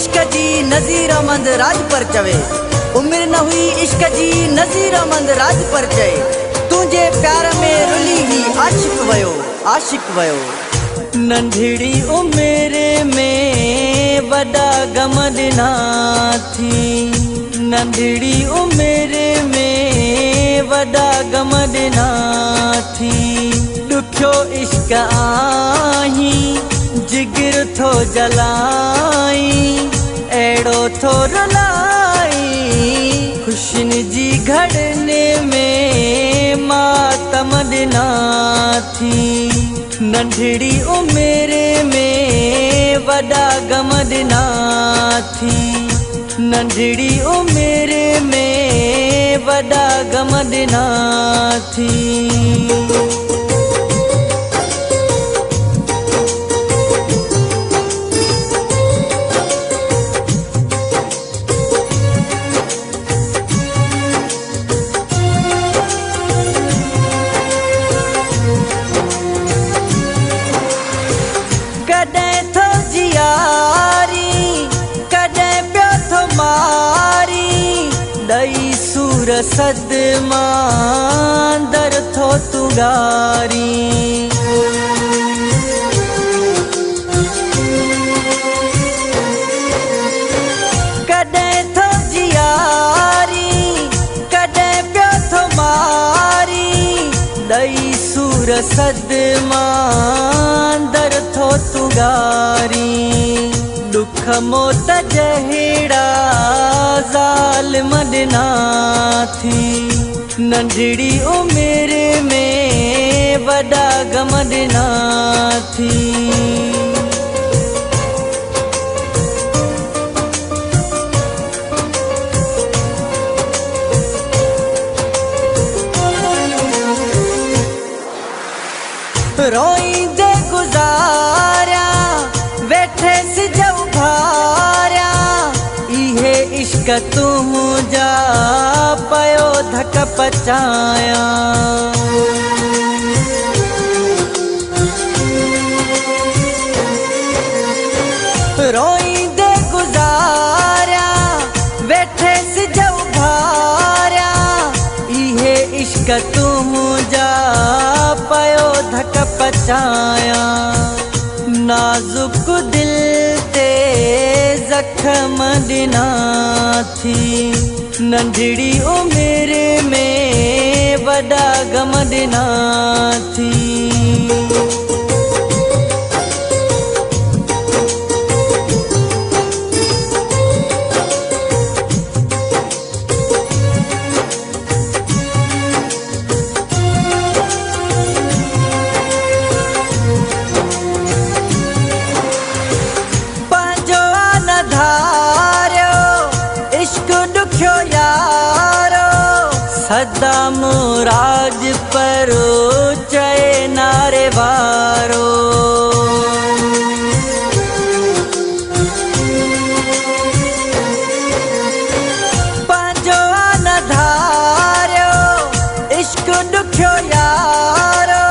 इश्क जी नज़ीरमंद राज पर चवे। उम्र न हुई इश्क जी नज़ीरमंद राज पर चए। तुझे प्यार में रुली ही आशिक वयो, आशिक वयो। नंढड़ी उम्र में वॾा गम ॾिना थी। नंढड़ी उम्र में वॾा गम ॾिना थी। ॾुखियो इश्क आही जिगर थो जलाई। अहिड़ो थो रुलाई खुशियुनि जी घड़ने में मातम ॾिना थी। नंढड़ी उम्र में वॾा गम ॾिना थी। नंढड़ी उम्र में वॾा गम ॾिना थी। कॾहिं थो जियारी कॾहिं पियो थो मारी। ॾई सूर सदमा दर थो तुगारी। कॾहिं थो जियारी कॾहिं पियो थो मारी। ॾई सूर सदमा दर थो तुगारी। दुख मोत जहिड़ा ज़ालिम ॾिना थी। नंढड़ी उम्र में वॾा गम ॾिना थी। रोईंदे गुज़ारिया वेठे सिज उभारिया। इहे इश्क तुंहिंजा पयो धक पचाया। रोईंदे गुज़ारिया वेठे सिज उभारिया। इहे इश्क तुंहिंजा पयो धक पचाया। नाजुक दिल ते ज़ख़्म ॾिना थी। नंढड़ी उम्र में वॾा गम ॾिना थी। सदाम राज पर चए नारे वारो। पंहिंजो न धारियो इश्क ॾुखियो यारो।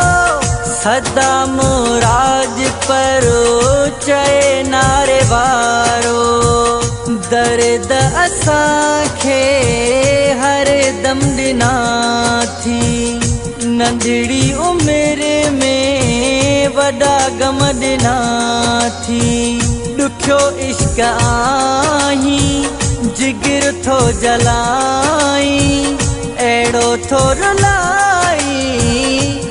सदाम राज पर चए नारे वारो। दर्द असांखे हर दम ॾिना थी। नंढड़ी उम्र में वॾा गम ॾिना थी। ॾुखियो इश्क आही जिगर थो जलाई। अहिड़ो थो रुलाई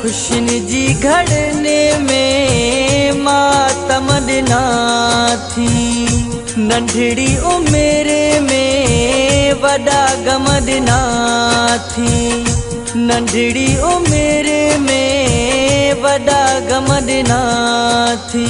खुशियुनि जी घड़ने में मातम ॾिना थी। नंढड़ी उम्र में वॾा गम ॾिना थी। नंढड़ी उम्र में वॾा गम ॾिना थी।